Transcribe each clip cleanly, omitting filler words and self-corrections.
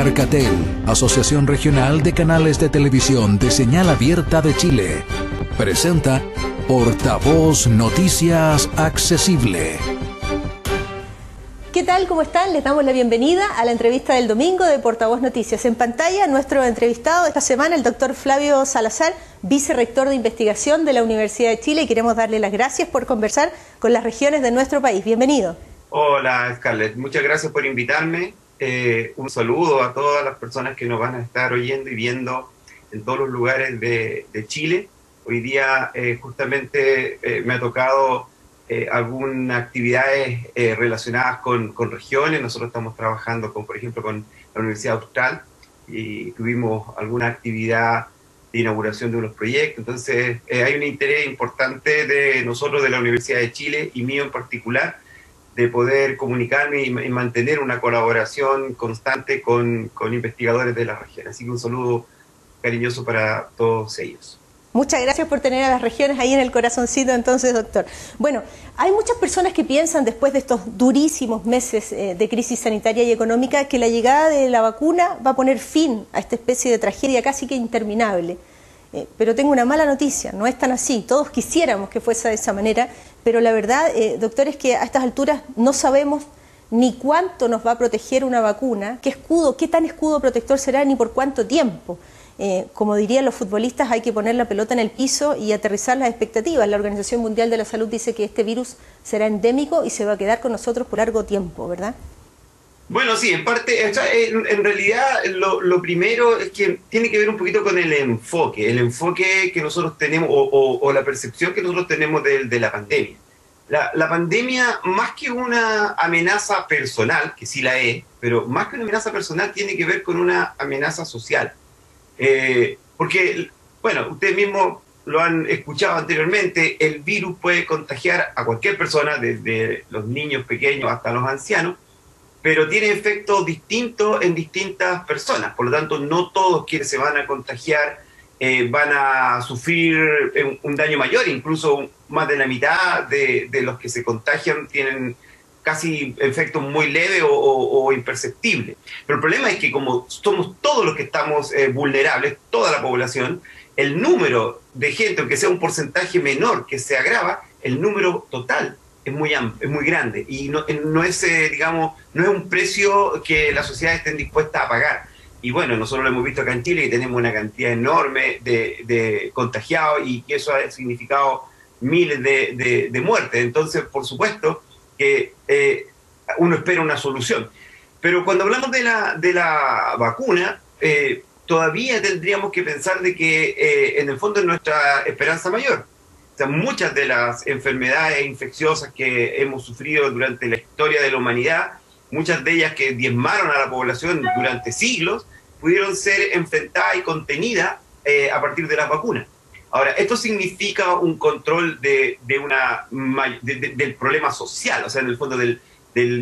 Arcatel, Asociación Regional de Canales de Televisión de Señal Abierta de Chile, presenta Portavoz Noticias Accesible. ¿Qué tal? ¿Cómo están? Les damos la bienvenida a la entrevista del domingo de Portavoz Noticias. En pantalla, nuestro entrevistado esta semana, el doctor Flavio Salazar, vicerrector de investigación de la Universidad de Chile, y queremos darle las gracias por conversar con las regiones de nuestro país. Bienvenido. Hola, Scarlett. Muchas gracias por invitarme. Un saludo a todas las personas que nos van a estar oyendo y viendo en todos los lugares de Chile. Hoy día justamente me ha tocado algunas actividades relacionadas con regiones. Nosotros estamos trabajando, por ejemplo, con la Universidad Austral y tuvimos alguna actividad de inauguración de unos proyectos. Entonces hay un interés importante de nosotros, de la Universidad de Chile y mío en particular, de poder comunicarme y mantener una colaboración constante con investigadores de la región. Así que un saludo cariñoso para todos ellos. Muchas gracias por tener a las regiones ahí en el corazoncito entonces, doctor. Bueno, hay muchas personas que piensan después de estos durísimos meses de crisis sanitaria y económica que la llegada de la vacuna va a poner fin a esta especie de tragedia casi que interminable. Pero tengo una mala noticia, no es tan así. Todos quisiéramos que fuese de esa manera, pero la verdad, doctor, es que a estas alturas no sabemos ni cuánto nos va a proteger una vacuna, qué tan escudo protector será, ni por cuánto tiempo. Como dirían los futbolistas, hay que poner la pelota en el piso y aterrizar las expectativas. La Organización Mundial de la Salud dice que este virus será endémico y se va a quedar con nosotros por largo tiempo, ¿verdad? Bueno, sí, en parte, en realidad lo primero es que tiene que ver un poquito con el enfoque que nosotros tenemos o la percepción que nosotros tenemos de la pandemia. La pandemia, más que una amenaza personal, que sí la es, pero más que una amenaza personal tiene que ver con una amenaza social. Porque, bueno, ustedes mismos lo han escuchado anteriormente, el virus puede contagiar a cualquier persona, desde los niños pequeños hasta los ancianos, pero tiene efectos distintos en distintas personas. Por lo tanto, no todos quienes se van a contagiar van a sufrir un daño mayor. Incluso más de la mitad de los que se contagian tienen casi efectos muy leves o imperceptibles. Pero el problema es que como somos todos los que estamos vulnerables, toda la población, el número de gente, aunque sea un porcentaje menor que se agrava, el número total es muy amplio, es muy grande, y no es, digamos, no es un precio que las sociedades estén dispuestas a pagar. Y bueno, nosotros lo hemos visto acá en Chile, que tenemos una cantidad enorme de contagiados y que eso ha significado miles de muertes. Entonces, por supuesto que uno espera una solución. Pero cuando hablamos de la vacuna, todavía tendríamos que pensar de que en el fondo es nuestra esperanza mayor. O sea, muchas de las enfermedades infecciosas que hemos sufrido durante la historia de la humanidad, muchas de ellas que diezmaron a la población durante siglos, pudieron ser enfrentadas y contenidas a partir de las vacunas. Ahora, esto significa un control del problema social, o sea, en el fondo del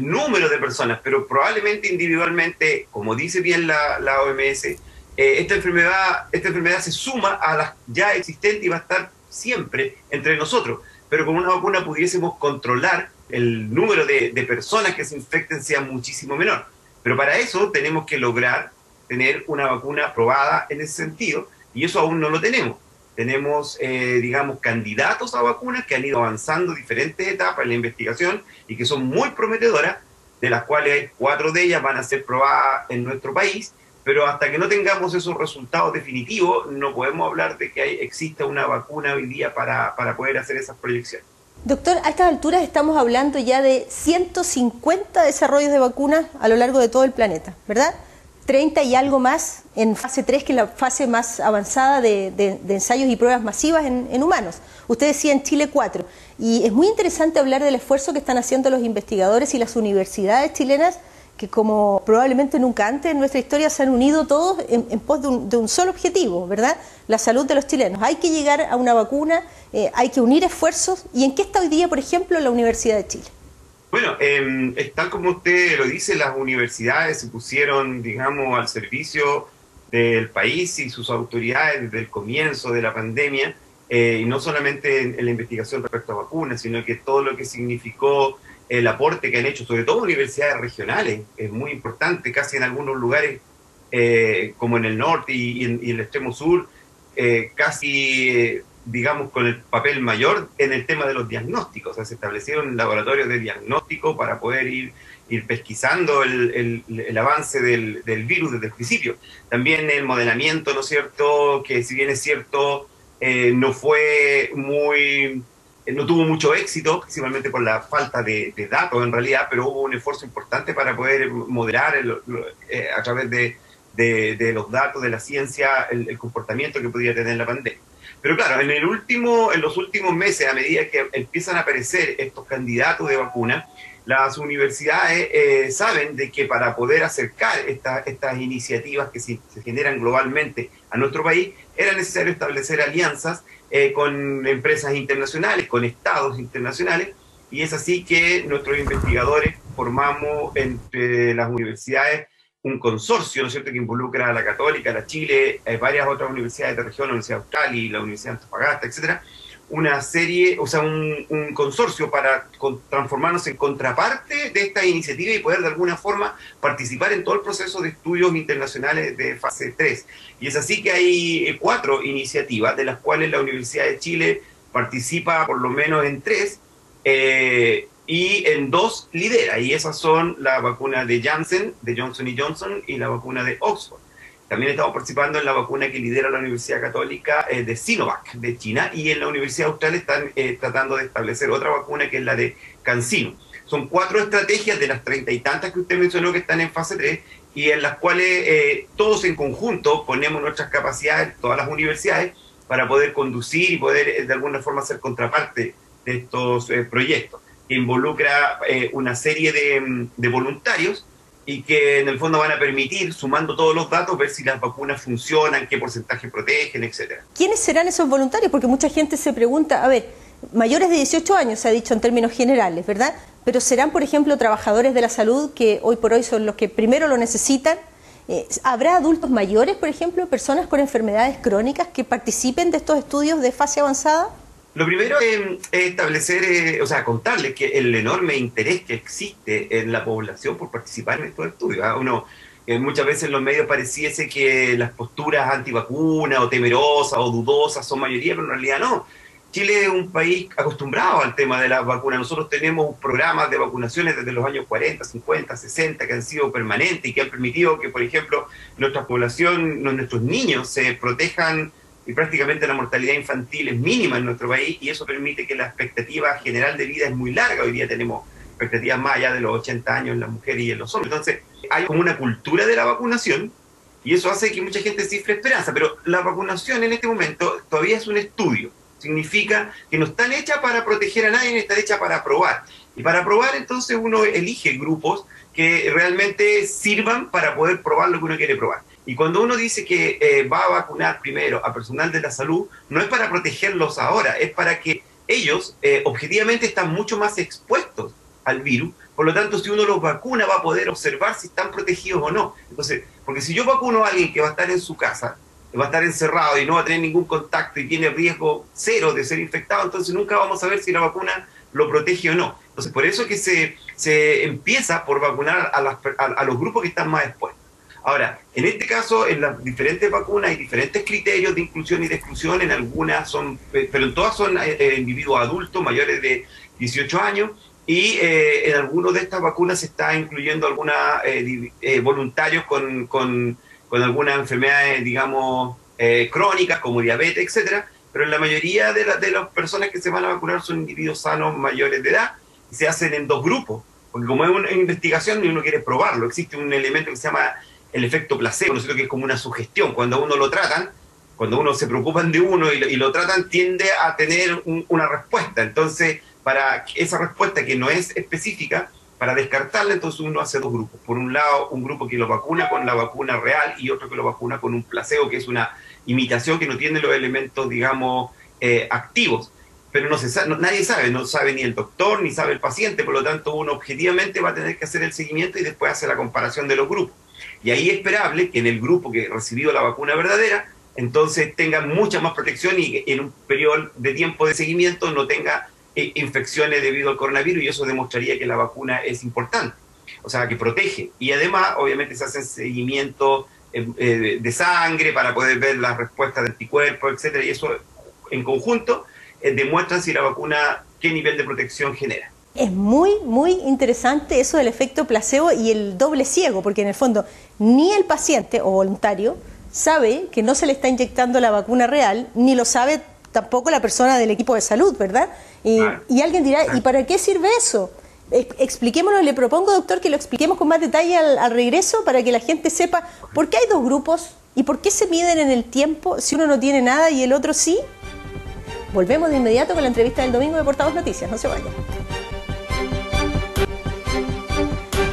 número de personas, pero probablemente individualmente, como dice bien la OMS, esta enfermedad se suma a las ya existentes y va a estar siempre entre nosotros, pero con una vacuna pudiésemos controlar el número de personas que se infecten sea muchísimo menor. Pero para eso tenemos que lograr tener una vacuna aprobada en ese sentido, y eso aún no lo tenemos. Tenemos, digamos, candidatos a vacunas que han ido avanzando diferentes etapas en la investigación y que son muy prometedoras, de las cuales 4 de ellas van a ser probadas en nuestro país, pero hasta que no tengamos esos resultados definitivos, no podemos hablar de que exista una vacuna hoy día para poder hacer esas proyecciones. Doctor, a estas alturas estamos hablando ya de 150 desarrollos de vacunas a lo largo de todo el planeta, ¿verdad? 30 y algo más en fase 3, que es la fase más avanzada de ensayos y pruebas masivas en humanos. Usted decía en Chile 4. Y es muy interesante hablar del esfuerzo que están haciendo los investigadores y las universidades chilenas, que como probablemente nunca antes en nuestra historia se han unido todos en pos de un solo objetivo, ¿verdad? La salud de los chilenos. Hay que llegar a una vacuna, hay que unir esfuerzos. ¿Y en qué está hoy día, por ejemplo, la Universidad de Chile? Bueno, tal como usted lo dice, las universidades se pusieron, digamos, al servicio del país y sus autoridades desde el comienzo de la pandemia, y no solamente en la investigación respecto a vacunas, sino que todo lo que significó el aporte que han hecho, sobre todo universidades regionales, es muy importante. Casi en algunos lugares como en el norte y en el extremo sur, casi, digamos, con el papel mayor en el tema de los diagnósticos. O sea, se establecieron laboratorios de diagnóstico para poder ir pesquisando el avance del virus desde el principio. También el modelamiento, ¿no es cierto?, que si bien es cierto, no tuvo mucho éxito, principalmente por la falta de datos en realidad, pero hubo un esfuerzo importante para poder modelar a través de los datos, de la ciencia, el comportamiento que podría tener la pandemia. Pero claro, en los últimos meses, a medida que empiezan a aparecer estos candidatos de vacuna, las universidades saben de que para poder acercar estas iniciativas que se generan globalmente a nuestro país, era necesario establecer alianzas con empresas internacionales, con estados internacionales, y es así que nuestros investigadores formamos entre las universidades un consorcio, ¿no es cierto?, que involucra a la Católica, a la Chile, varias otras universidades de región, la Universidad de Australia, la Universidad de Antofagasta, etcétera, una serie, o sea, un consorcio para transformarnos en contraparte de esta iniciativa y poder de alguna forma participar en todo el proceso de estudios internacionales de fase 3. Y es así que hay 4 iniciativas, de las cuales la Universidad de Chile participa por lo menos en 3, y en 2 lidera, y esas son la vacuna de Janssen, de Johnson Johnson, y la vacuna de Oxford. También estamos participando en la vacuna que lidera la Universidad Católica de Sinovac, de China, y en la Universidad Austral están tratando de establecer otra vacuna que es la de CanSino. Son 4 estrategias de las 30 y tantas que usted mencionó que están en fase 3, y en las cuales todos en conjunto ponemos nuestras capacidades, todas las universidades, para poder conducir y poder de alguna forma ser contraparte de estos proyectos, que involucra una serie de voluntarios y que en el fondo van a permitir, sumando todos los datos, ver si las vacunas funcionan, qué porcentaje protegen, etcétera. ¿Quiénes serán esos voluntarios? Porque mucha gente se pregunta, a ver, mayores de 18 años se ha dicho en términos generales, ¿verdad? Pero ¿serán, por ejemplo, trabajadores de la salud que hoy por hoy son los que primero lo necesitan? ¿Habrá adultos mayores, por ejemplo, personas con enfermedades crónicas que participen de estos estudios de fase avanzada? Lo primero es establecer, contarles que el enorme interés que existe en la población por participar en estos estudios. Muchas veces en los medios pareciese que las posturas antivacunas o temerosas o dudosas son mayoría, pero en realidad no. Chile es un país acostumbrado al tema de las vacunas. Nosotros tenemos programas de vacunaciones desde los años 40, 50, 60 que han sido permanentes y que han permitido que, por ejemplo, nuestra población, nuestros niños se protejan, y prácticamente la mortalidad infantil es mínima en nuestro país, y eso permite que la expectativa general de vida es muy larga. Hoy día tenemos expectativas más allá de los 80 años en las mujeres y en los hombres. Entonces, hay como una cultura de la vacunación, y eso hace que mucha gente cifre esperanza, pero la vacunación en este momento todavía es un estudio. Significa que no están hechas para proteger a nadie, están hechas para probar. Y para probar, entonces, uno elige grupos que realmente sirvan para poder probar lo que uno quiere probar. Y cuando uno dice que va a vacunar primero a personal de la salud, no es para protegerlos ahora, es para que ellos objetivamente están mucho más expuestos al virus. Por lo tanto, si uno los vacuna, va a poder observar si están protegidos o no. Entonces, porque si yo vacuno a alguien que va a estar en su casa, va a estar encerrado y no va a tener ningún contacto y tiene riesgo cero de ser infectado, entonces nunca vamos a ver si la vacuna lo protege o no. Entonces, por eso que se empieza por vacunar a los grupos que están más expuestos. Ahora, en este caso, en las diferentes vacunas hay diferentes criterios de inclusión y de exclusión. En algunas son, pero en todas son individuos adultos mayores de 18 años, y en algunas de estas vacunas se está incluyendo algunos voluntarios con algunas enfermedades, digamos, crónicas, como diabetes, etcétera. Pero en la mayoría de las personas que se van a vacunar son individuos sanos mayores de edad, y se hacen en 2 grupos, porque como es una investigación y uno quiere probarlo, existe un elemento que se llama el efecto placebo, ¿no es cierto?, que es como una sugestión. Cuando a uno lo tratan, cuando uno se preocupan de uno y lo tratan, tiende a tener una respuesta. Entonces, para esa respuesta que no es específica, para descartarla, entonces uno hace 2 grupos. Por un lado, un grupo que lo vacuna con la vacuna real y otro que lo vacuna con un placebo, que es una imitación que no tiene los elementos, digamos, activos. Pero nadie sabe, no sabe ni el doctor, ni sabe el paciente, por lo tanto uno objetivamente va a tener que hacer el seguimiento y después hacer la comparación de los grupos. Y ahí es esperable que en el grupo que ha recibido la vacuna verdadera, entonces tenga mucha más protección y en un periodo de tiempo de seguimiento no tenga infecciones debido al coronavirus, y eso demostraría que la vacuna es importante, o sea, que protege. Y además, obviamente, se hacen seguimientos de sangre para poder ver las respuestas de anticuerpos, etcétera, y eso en conjunto demuestran si la vacuna, qué nivel de protección genera. Es muy, muy interesante eso del efecto placebo y el doble ciego, porque en el fondo ni el paciente o voluntario sabe que no se le está inyectando la vacuna real, ni lo sabe tampoco la persona del equipo de salud, ¿verdad? Y alguien dirá, ¿y para qué sirve eso? Expliquémoslo, le propongo, doctor, que lo expliquemos con más detalle al regreso para que la gente sepa por qué hay dos grupos y por qué se miden en el tiempo si uno no tiene nada y el otro sí. Volvemos de inmediato con la entrevista del domingo de Portavoz Noticias, no se vayan.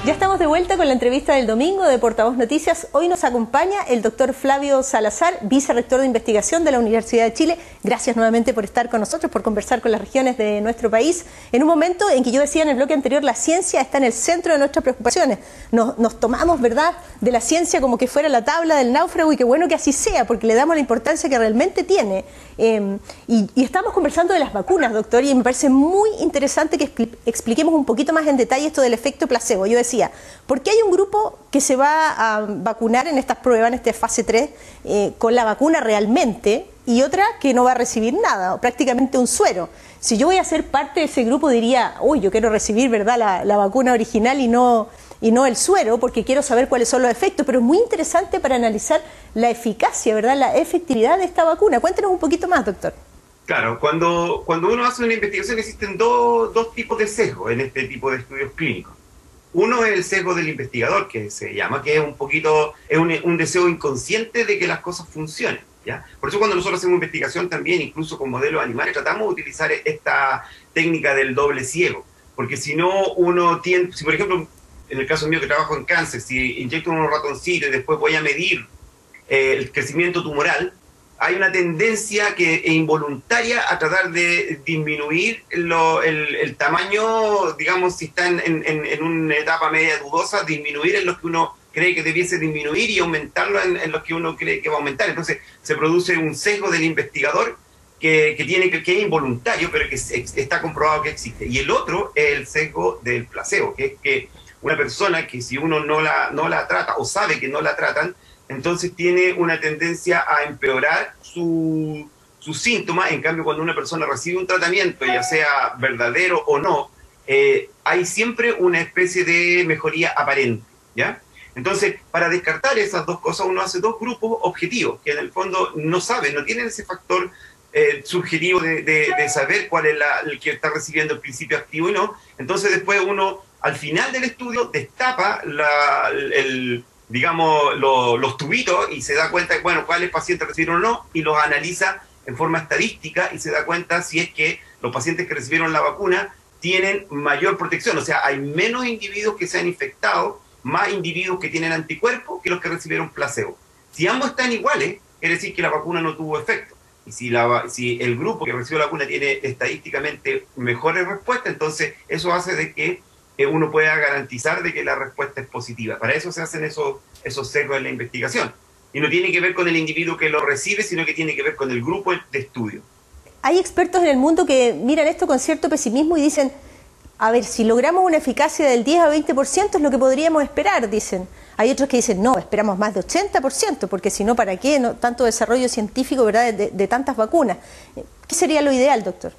Ya estamos de vuelta con la entrevista del domingo de Portavoz Noticias. Hoy nos acompaña el doctor Flavio Salazar, vicerrector de investigación de la Universidad de Chile. Gracias nuevamente por estar con nosotros, por conversar con las regiones de nuestro país. En un momento en que yo decía en el bloque anterior, la ciencia está en el centro de nuestras preocupaciones. Nos tomamos, ¿verdad?, de la ciencia como que fuera la tabla del náufrago, y qué bueno que así sea, porque le damos la importancia que realmente tiene. Y estamos conversando de las vacunas, doctor, y me parece muy interesante que expliquemos un poquito más en detalle esto del efecto placebo. Yo decía, ¿por qué hay un grupo que se va a vacunar en estas pruebas, en esta fase 3, con la vacuna realmente, y otra que no va a recibir nada, o prácticamente un suero? Si yo voy a ser parte de ese grupo, diría, uy, yo quiero recibir, ¿verdad?, la vacuna original y no el suero, porque quiero saber cuáles son los efectos, pero es muy interesante para analizar la eficacia, ¿verdad?, la efectividad de esta vacuna. Cuéntenos un poquito más, doctor. Claro, cuando uno hace una investigación existen dos tipos de sesgo en este tipo de estudios clínicos. Uno es el sesgo del investigador, que se llama, que es un poquito, es un deseo inconsciente de que las cosas funcionen, ¿ya? Por eso cuando nosotros hacemos investigación también, incluso con modelos animales, tratamos de utilizar esta técnica del doble ciego, porque si no uno tiene, si por ejemplo, en el caso mío que trabajo en cáncer, si inyecto unos ratoncitos y después voy a medir el crecimiento tumoral, hay una tendencia que es involuntaria a tratar de disminuir el tamaño, digamos, si está en una etapa media dudosa, disminuir en los que uno cree que debiese disminuir y aumentarlo en los que uno cree que va a aumentar. Entonces se produce un sesgo del investigador que es involuntario, pero que está comprobado que existe. Y el otro es el sesgo del placebo, que es que una persona que si uno no la trata o sabe que no la tratan, entonces tiene una tendencia a empeorar sus síntomas. En cambio, cuando una persona recibe un tratamiento, ya sea verdadero o no, hay siempre una especie de mejoría aparente, ¿ya? Entonces, para descartar esas dos cosas, uno hace dos grupos objetivos, que en el fondo no saben, no tienen ese factor subjetivo de saber cuál es el que está recibiendo el principio activo y no. Entonces, después uno, al final del estudio, destapa digamos, los tubitos y se da cuenta de, bueno, cuáles pacientes recibieron o no, y los analiza en forma estadística y se da cuenta si es que los pacientes que recibieron la vacuna tienen mayor protección, o sea, hay menos individuos que se han infectado, más individuos que tienen anticuerpos que los que recibieron placebo. Si ambos están iguales, quiere decir que la vacuna no tuvo efecto. Y si el grupo que recibió la vacuna tiene estadísticamente mejores respuestas, entonces eso hace de que uno pueda garantizar de que la respuesta es positiva. Para eso se hacen esos sesgos en la investigación. Y no tiene que ver con el individuo que lo recibe, sino que tiene que ver con el grupo de estudio. Hay expertos en el mundo que miran esto con cierto pesimismo y dicen, a ver, si logramos una eficacia del 10 a 20% es lo que podríamos esperar, dicen. Hay otros que dicen, no, esperamos más de 80%, porque si no, ¿para qué tanto desarrollo científico, verdad, de tantas vacunas? ¿Qué sería lo ideal, doctor?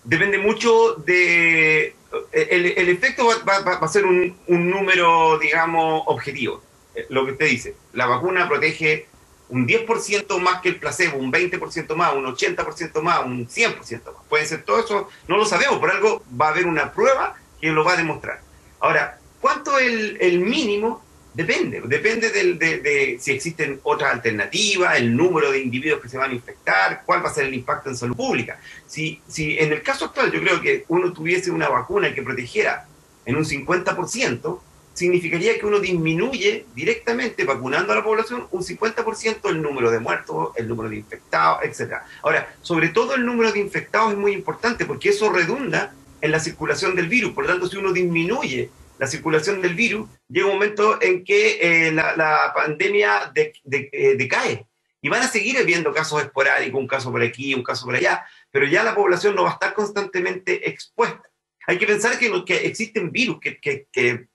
Depende mucho de... El efecto va a ser un número, digamos, objetivo. Lo que usted dice, la vacuna protege un 10% más que el placebo, un 20% más, un 80% más, un 100% más. Puede ser todo eso, no lo sabemos, por algo va a haber una prueba que lo va a demostrar. Ahora, ¿cuánto es el mínimo? Depende de si existen otras alternativas, el número de individuos que se van a infectar, cuál va a ser el impacto en salud pública. Si en el caso actual yo creo que uno tuviese una vacuna que protegiera en un 50%, significaría que uno disminuye directamente, vacunando a la población, un 50% el número de muertos, el número de infectados, etc. Ahora, sobre todo el número de infectados es muy importante porque eso redunda en la circulación del virus. Por lo tanto, si uno disminuye la circulación del virus, llega un momento en que la pandemia decae. Y van a seguir habiendo casos esporádicos, un caso por aquí, un caso por allá, pero ya la población no va a estar constantemente expuesta. Hay que pensar que existen virus que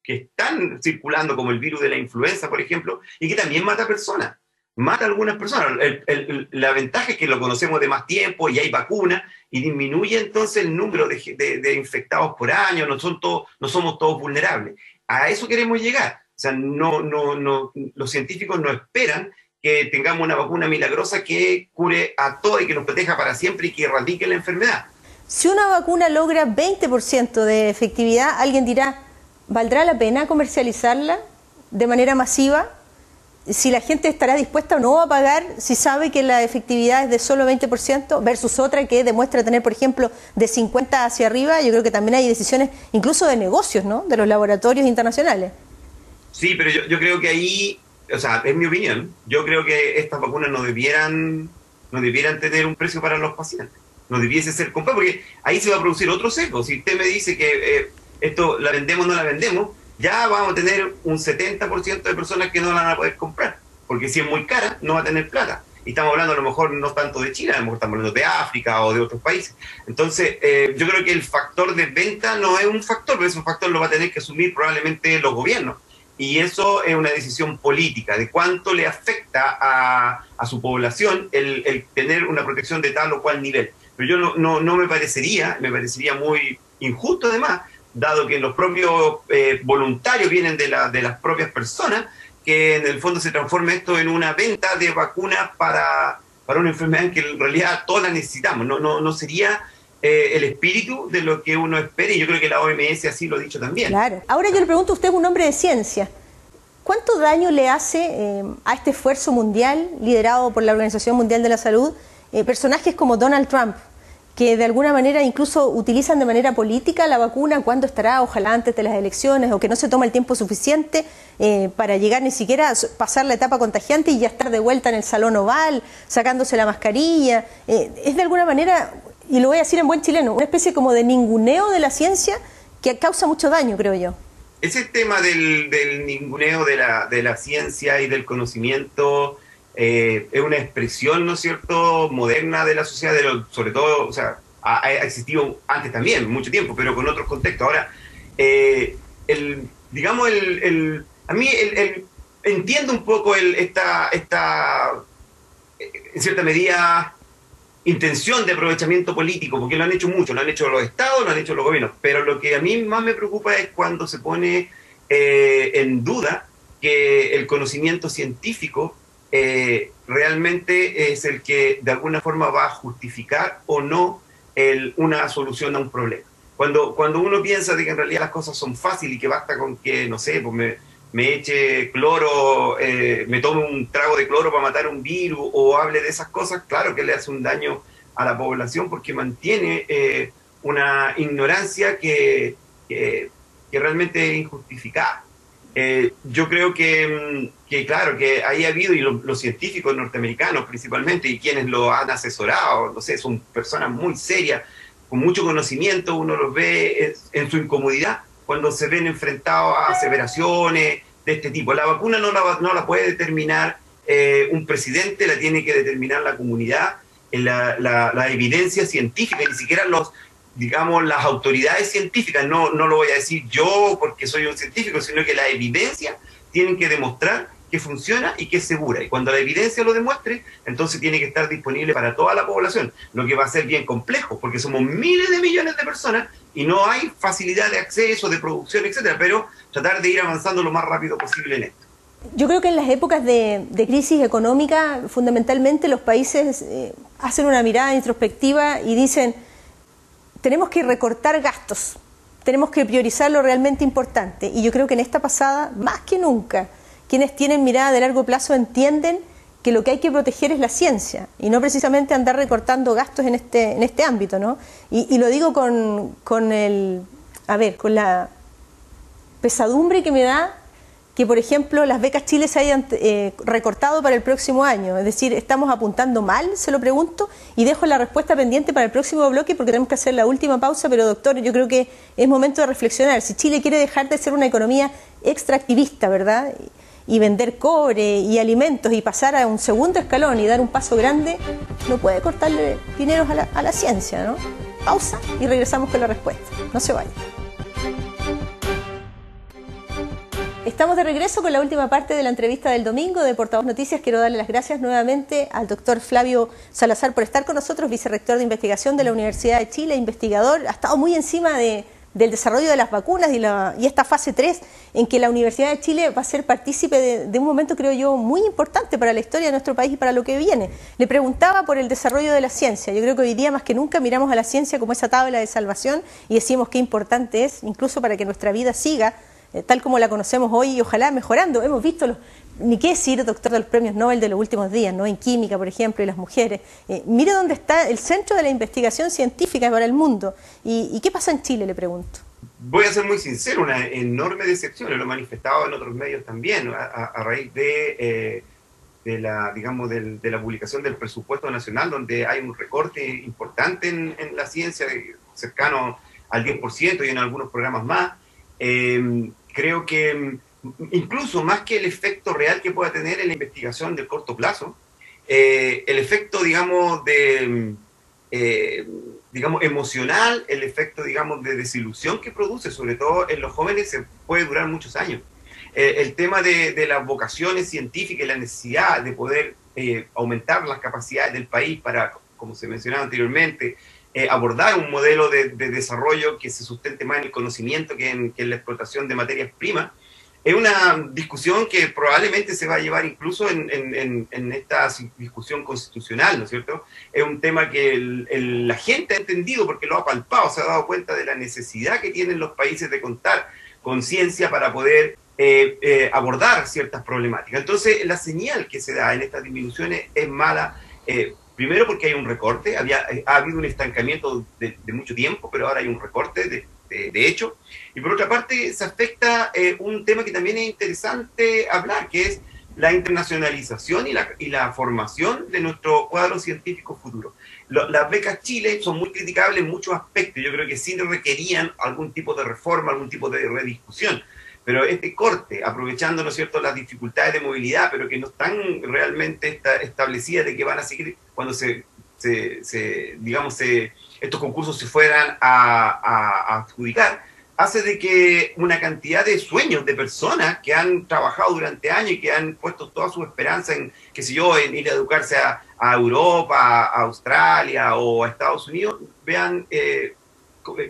que están circulando, como el virus de la influenza, por ejemplo, y que también mata personas. Mata a algunas personas. La ventaja es que lo conocemos de más tiempo y hay vacunas y disminuye entonces el número de infectados por año, no somos todos vulnerables. A eso queremos llegar. O sea, los científicos no esperan que tengamos una vacuna milagrosa que cure a todo y que nos proteja para siempre y que erradique la enfermedad. Si una vacuna logra 20% de efectividad, alguien dirá, ¿valdrá la pena comercializarla de manera masiva? Si la gente estará dispuesta o no a pagar si sabe que la efectividad es de solo 20% versus otra que demuestra tener, por ejemplo, de 50 hacia arriba. Yo creo que también hay decisiones incluso de negocios, ¿no?, de los laboratorios internacionales. Sí, pero yo creo que ahí, o sea, es mi opinión, yo creo que estas vacunas no debieran tener un precio para los pacientes, no debiese ser comprado, porque ahí se va a producir otro sesgo. Si usted me dice que esto la vendemos o no la vendemos, ya vamos a tener un 70% de personas que no la van a poder comprar, porque si es muy cara, no va a tener plata. Y estamos hablando a lo mejor no tanto de China, a lo mejor estamos hablando de África o de otros países. Entonces, yo creo que el factor de venta no es un factor, pero ese factor lo va a tener que asumir probablemente los gobiernos. Y eso es una decisión política, de cuánto le afecta a su población el tener una protección de tal o cual nivel. Pero yo no me parecería muy injusto además, dado que los propios voluntarios vienen de las propias personas, que en el fondo se transforme esto en una venta de vacunas para una enfermedad que en realidad todas la necesitamos. No sería el espíritu de lo que uno espera, y yo creo que la OMS así lo ha dicho también. Claro. Ahora yo le pregunto, usted es un hombre de ciencia. ¿Cuánto daño le hace a este esfuerzo mundial liderado por la Organización Mundial de la Salud personajes como Donald Trump, que de alguna manera incluso utilizan de manera política la vacuna, cuándo estará, ojalá antes de las elecciones, o que no se toma el tiempo suficiente para llegar ni siquiera a pasar la etapa contagiante y ya estar de vuelta en el salón oval, sacándose la mascarilla? Es de alguna manera, y lo voy a decir en buen chileno, una especie como de ninguneo de la ciencia que causa mucho daño, creo yo. Ese tema del ninguneo de la ciencia y del conocimiento es una expresión, ¿no es cierto?, moderna de la sociedad, sobre todo, o sea, ha existido antes también, mucho tiempo, pero con otros contextos. Ahora, a mí entiendo un poco esta en cierta medida, intención de aprovechamiento político, porque lo han hecho mucho, lo han hecho los estados, lo han hecho los gobiernos, pero lo que a mí más me preocupa es cuando se pone en duda que el conocimiento científico realmente es el que de alguna forma va a justificar o no una solución a un problema. Cuando uno piensa de que en realidad las cosas son fáciles y que basta con que, no sé, pues me eche cloro, me tome un trago de cloro para matar un virus, o hable de esas cosas, claro que le hace un daño a la población porque mantiene una ignorancia que realmente es injustificada. Yo creo que claro, que ahí ha habido, y los científicos norteamericanos principalmente, y quienes lo han asesorado, no sé, son personas muy serias, con mucho conocimiento, uno los ve en su incomodidad cuando se ven enfrentados a aseveraciones de este tipo. La vacuna no la puede determinar un presidente, la tiene que determinar la comunidad, la evidencia científica, ni siquiera las autoridades científicas, no lo voy a decir yo porque soy un científico, sino que la evidencia tienen que demostrar que funciona y que es segura. Y cuando la evidencia lo demuestre, entonces tiene que estar disponible para toda la población, lo que va a ser bien complejo, porque somos miles de millones de personas y no hay facilidad de acceso, de producción, etcétera, pero tratar de ir avanzando lo más rápido posible en esto. Yo creo que en las épocas de crisis económica, fundamentalmente los países hacen una mirada introspectiva y dicen: tenemos que recortar gastos, tenemos que priorizar lo realmente importante. Y yo creo que en esta pasada, más que nunca, quienes tienen mirada de largo plazo entienden que lo que hay que proteger es la ciencia y no precisamente andar recortando gastos en este ámbito, ¿no? Y lo digo con la pesadumbre que me da que, por ejemplo, las becas Chile se hayan recortado para el próximo año. Es decir, ¿estamos apuntando mal? Se lo pregunto y dejo la respuesta pendiente para el próximo bloque porque tenemos que hacer la última pausa. Pero, doctor, yo creo que es momento de reflexionar. Si Chile quiere dejar de ser una economía extractivista, ¿verdad?, y vender cobre y alimentos y pasar a un segundo escalón y dar un paso grande, no puede cortarle dineros a la ciencia, ¿no? Pausa y regresamos con la respuesta. No se vayan. Estamos de regreso con la última parte de la entrevista del domingo de Portavoz Noticias. Quiero darle las gracias nuevamente al doctor Flavio Salazar por estar con nosotros, vicerrector de investigación de la Universidad de Chile, investigador. Ha estado muy encima del desarrollo de las vacunas y esta fase 3 en que la Universidad de Chile va a ser partícipe de un momento, creo yo, muy importante para la historia de nuestro país y para lo que viene. Le preguntaba por el desarrollo de la ciencia. Yo creo que hoy día más que nunca miramos a la ciencia como esa tabla de salvación y decimos qué importante es, incluso para que nuestra vida siga tal como la conocemos hoy y ojalá mejorando. Hemos visto, ni qué decir, doctor, de los premios Nobel de los últimos días, ¿no? En química, por ejemplo, y las mujeres. Mire dónde está el centro de la investigación científica para el mundo. ¿Y qué pasa en Chile, le pregunto? Voy a ser muy sincero, una enorme decepción, lo he manifestado en otros medios también, a raíz de la publicación del presupuesto nacional, donde hay un recorte importante en la ciencia, cercano al 10% y en algunos programas más. Creo que incluso más que el efecto real que pueda tener en la investigación de corto plazo, el efecto, emocional, el efecto, de desilusión que produce, sobre todo en los jóvenes, se puede durar muchos años. El tema de las vocaciones científicas y la necesidad de poder aumentar las capacidades del país para, como se mencionaba anteriormente, abordar un modelo de desarrollo que se sustente más en el conocimiento que en la explotación de materias primas, es una discusión que probablemente se va a llevar incluso en esta discusión constitucional, ¿no es cierto? Es un tema que la gente ha entendido porque lo ha palpado, se ha dado cuenta de la necesidad que tienen los países de contar con ciencia para poder abordar ciertas problemáticas. Entonces, la señal que se da en estas disminuciones es mala. Primero porque hay un recorte, ha habido un estancamiento de mucho tiempo, pero ahora hay un recorte de hecho. Y por otra parte se afecta un tema que también es interesante hablar, que es la internacionalización y la formación de nuestro cuadro científico futuro. Las becas Chile son muy criticables en muchos aspectos, yo creo que sí requerían algún tipo de reforma, algún tipo de rediscusión. Pero este corte, aprovechando, ¿no es cierto?, las dificultades de movilidad, pero que no están realmente establecidas de que van a seguir cuando estos concursos se fueran a adjudicar, hace de que una cantidad de sueños de personas que han trabajado durante años y que han puesto toda su esperanza en, qué sé yo, en ir a educarse a Europa, a Australia o a Estados Unidos, vean que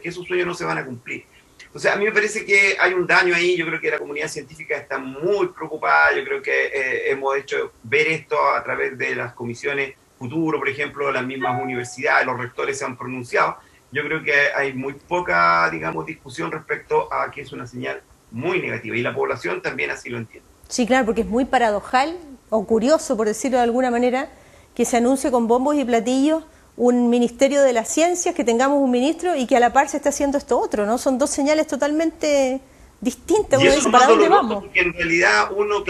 esos sueños no se van a cumplir. Entonces, a mí me parece que hay un daño ahí. Yo creo que la comunidad científica está muy preocupada. Yo creo que hemos hecho ver esto a través de las comisiones Futuro, por ejemplo, las mismas universidades, los rectores se han pronunciado. Yo creo que hay muy poca, discusión respecto a que es una señal muy negativa. Y la población también así lo entiende. Sí, claro, porque es muy paradojal o curioso, por decirlo de alguna manera, que se anuncie con bombos y platillos un ministerio de las ciencias, que tengamos un ministro y que a la par se esté haciendo esto otro, ¿no? Son dos señales totalmente distintas. Y eso dice, ¿para dónde vamos? Porque en realidad uno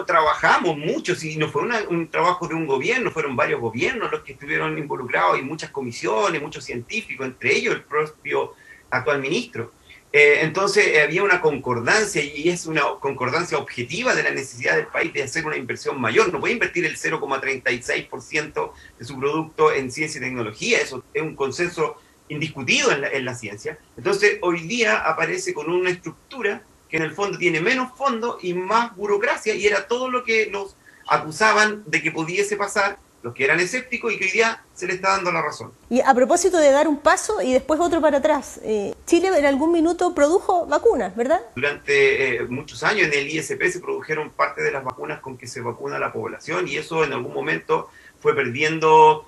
trabajamos mucho, si no fue un trabajo de un gobierno, fueron varios gobiernos los que estuvieron involucrados y muchas comisiones, muchos científicos, entre ellos el propio actual ministro. Entonces había una concordancia, y es una concordancia objetiva de la necesidad del país de hacer una inversión mayor. No puede invertir el 0,36% de su producto en ciencia y tecnología, eso es un consenso indiscutido en la ciencia. Entonces hoy día aparece con una estructura que en el fondo tiene menos fondos y más burocracia, y era todo lo que nos acusaban de que pudiese pasar los que eran escépticos, y que hoy día se le está dando la razón. Y a propósito de dar un paso y después otro para atrás, Chile en algún minuto produjo vacunas, ¿verdad? Durante muchos años en el ISP se produjeron parte de las vacunas con que se vacuna a la población, y eso en algún momento fue perdiendo,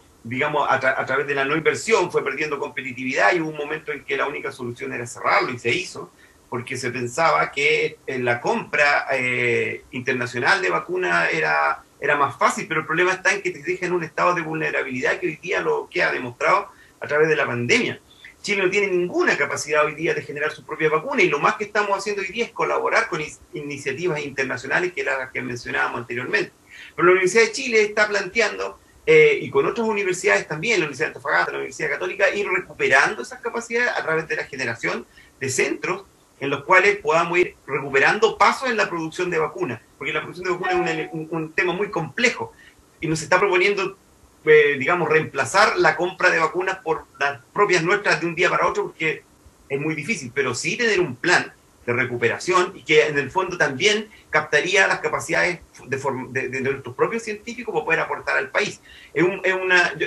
a través de la no inversión, fue perdiendo competitividad, y hubo un momento en que la única solución era cerrarlo, y se hizo, porque se pensaba que la compra internacional de vacunas era más fácil, pero el problema está en que te deja en un estado de vulnerabilidad que hoy día lo que ha demostrado a través de la pandemia. Chile no tiene ninguna capacidad hoy día de generar su propia vacuna, y lo más que estamos haciendo hoy día es colaborar con iniciativas internacionales, que eran las que mencionábamos anteriormente. Pero la Universidad de Chile está planteando, y con otras universidades también, la Universidad de Antofagasta, la Universidad Católica, ir recuperando esas capacidades a través de la generación de centros en los cuales podamos ir recuperando pasos en la producción de vacunas, porque la producción de vacunas es un tema muy complejo, y nos está proponiendo, reemplazar la compra de vacunas por las propias nuestras de un día para otro, porque es muy difícil, pero sí tener un plan de recuperación y que en el fondo también captaría las capacidades de nuestros propios científicos para poder aportar al país. Yo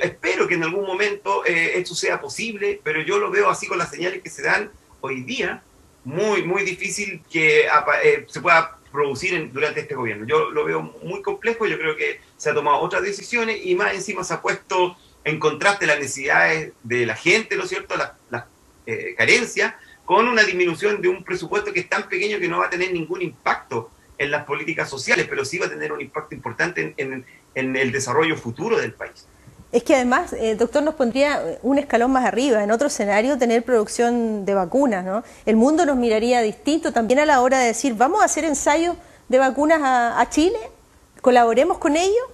espero que en algún momento esto sea posible, pero yo lo veo así con las señales que se dan hoy día, muy difícil que se pueda producir durante este gobierno. Yo lo veo muy complejo, yo creo que se han tomado otras decisiones y más encima se ha puesto en contraste las necesidades de la gente, ¿no es cierto?, las carencias, con una disminución de un presupuesto que es tan pequeño que no va a tener ningún impacto en las políticas sociales, pero sí va a tener un impacto importante en el desarrollo futuro del país. Es que además, doctor, nos pondría un escalón más arriba, en otro escenario, tener producción de vacunas, ¿no? El mundo nos miraría distinto también a la hora de decir, vamos a hacer ensayos de vacunas a Chile, colaboremos con ellos.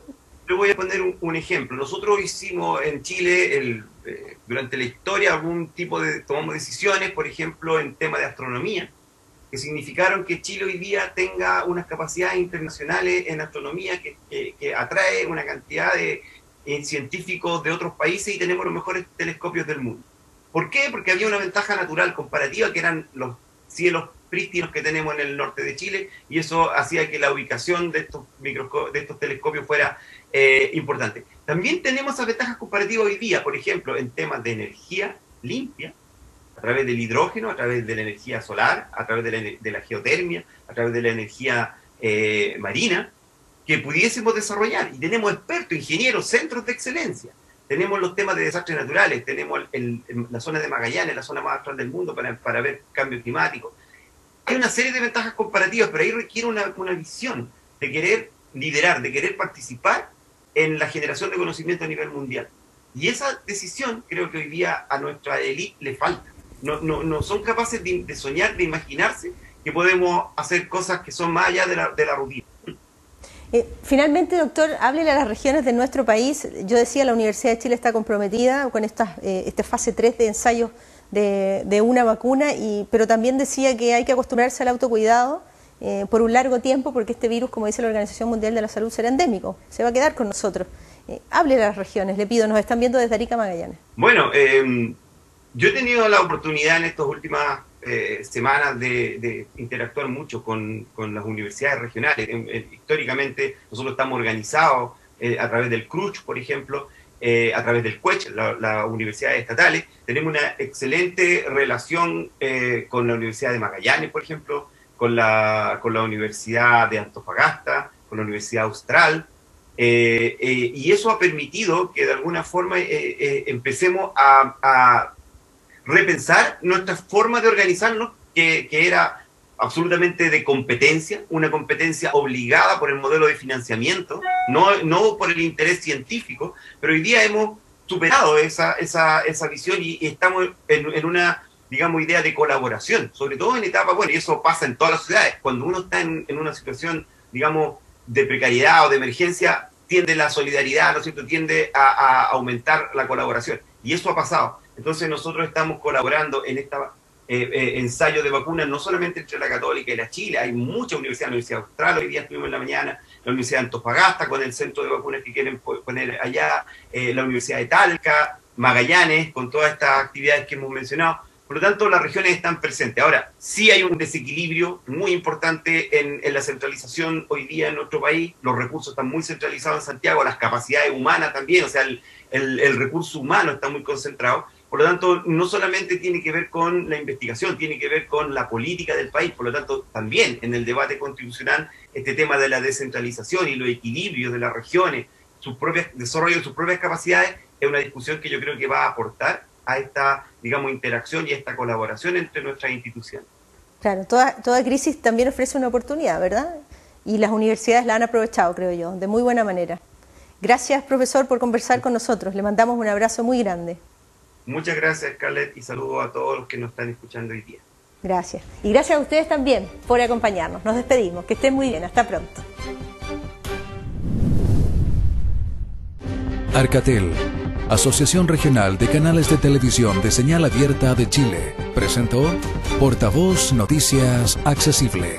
Yo voy a poner un ejemplo. Nosotros hicimos en Chile, durante la historia, tomamos decisiones, por ejemplo, en tema de astronomía, que significaron que Chile hoy día tenga unas capacidades internacionales en astronomía que atrae una cantidad de científicos de otros países y tenemos los mejores telescopios del mundo. ¿Por qué? Porque había una ventaja natural comparativa que eran los cielos prístinos que tenemos en el norte de Chile y eso hacía que la ubicación de estos telescopios fuera importante. También tenemos esas ventajas comparativas hoy día, por ejemplo, en temas de energía limpia, a través del hidrógeno, a través de la energía solar, a través de la geotermia, a través de la energía marina, que pudiésemos desarrollar. Y tenemos expertos, ingenieros, centros de excelencia. Tenemos los temas de desastres naturales, tenemos la zona de Magallanes, la zona más austral del mundo para ver cambio climático. Hay una serie de ventajas comparativas, pero ahí requiere una visión de querer liderar, de querer participar en la generación de conocimiento a nivel mundial. Y esa decisión creo que hoy día a nuestra élite le falta. No son capaces de soñar, de imaginarse que podemos hacer cosas que son más allá de la rutina. Finalmente, doctor, háblele a las regiones de nuestro país. Yo decía, la Universidad de Chile está comprometida con esta fase 3 de ensayos de una vacuna, pero también decía que hay que acostumbrarse al autocuidado por un largo tiempo, porque este virus, como dice la Organización Mundial de la Salud, será endémico, se va a quedar con nosotros. Háblele a las regiones, le pido, nos están viendo desde Arica, Magallanes. Bueno, yo he tenido la oportunidad en estas últimas semanas de interactuar mucho con las universidades regionales. Históricamente nosotros estamos organizados a través del CRUCH, por ejemplo, a través del CUECH, las universidades estatales. Tenemos una excelente relación con la Universidad de Magallanes, por ejemplo, con la Universidad de Antofagasta, con la Universidad Austral, y eso ha permitido que de alguna forma empecemos a repensar nuestra forma de organizarnos, que era absolutamente de competencia, una competencia obligada por el modelo de financiamiento, no por el interés científico, pero hoy día hemos superado esa visión y estamos en una, digamos, idea de colaboración, sobre todo en etapas, bueno, y eso pasa en todas las ciudades, cuando uno está en una situación, digamos, de precariedad o de emergencia, tiende la solidaridad, ¿no es cierto?, tiende a aumentar la colaboración, y eso ha pasado. Entonces nosotros estamos colaborando en este ensayo de vacunas, no solamente entre la Católica y la Chile, hay muchas universidades, la Universidad Austral, hoy día estuvimos en la mañana, la Universidad de Antofagasta con el centro de vacunas que quieren poner allá, la Universidad de Talca, Magallanes, con todas estas actividades que hemos mencionado. Por lo tanto, las regiones están presentes. Ahora, sí hay un desequilibrio muy importante en la centralización hoy día en nuestro país. Los recursos están muy centralizados en Santiago, las capacidades humanas también, o sea, el recurso humano está muy concentrado. Por lo tanto, no solamente tiene que ver con la investigación, tiene que ver con la política del país. Por lo tanto, también en el debate constitucional, este tema de la descentralización y los equilibrios de las regiones, desarrollo de sus propias capacidades, es una discusión que yo creo que va a aportar a esta, digamos, interacción y a esta colaboración entre nuestras instituciones. Claro, toda crisis también ofrece una oportunidad, ¿verdad? Y las universidades la han aprovechado, creo yo, de muy buena manera. Gracias, profesor, por conversar con nosotros. Le mandamos un abrazo muy grande. Muchas gracias, Scarlett, y saludos a todos los que nos están escuchando hoy día. Gracias. Y gracias a ustedes también por acompañarnos. Nos despedimos. Que estén muy bien. Hasta pronto. Arcatel, Asociación Regional de Canales de Televisión de Señal Abierta de Chile, presentó Portavoz Noticias Accesible.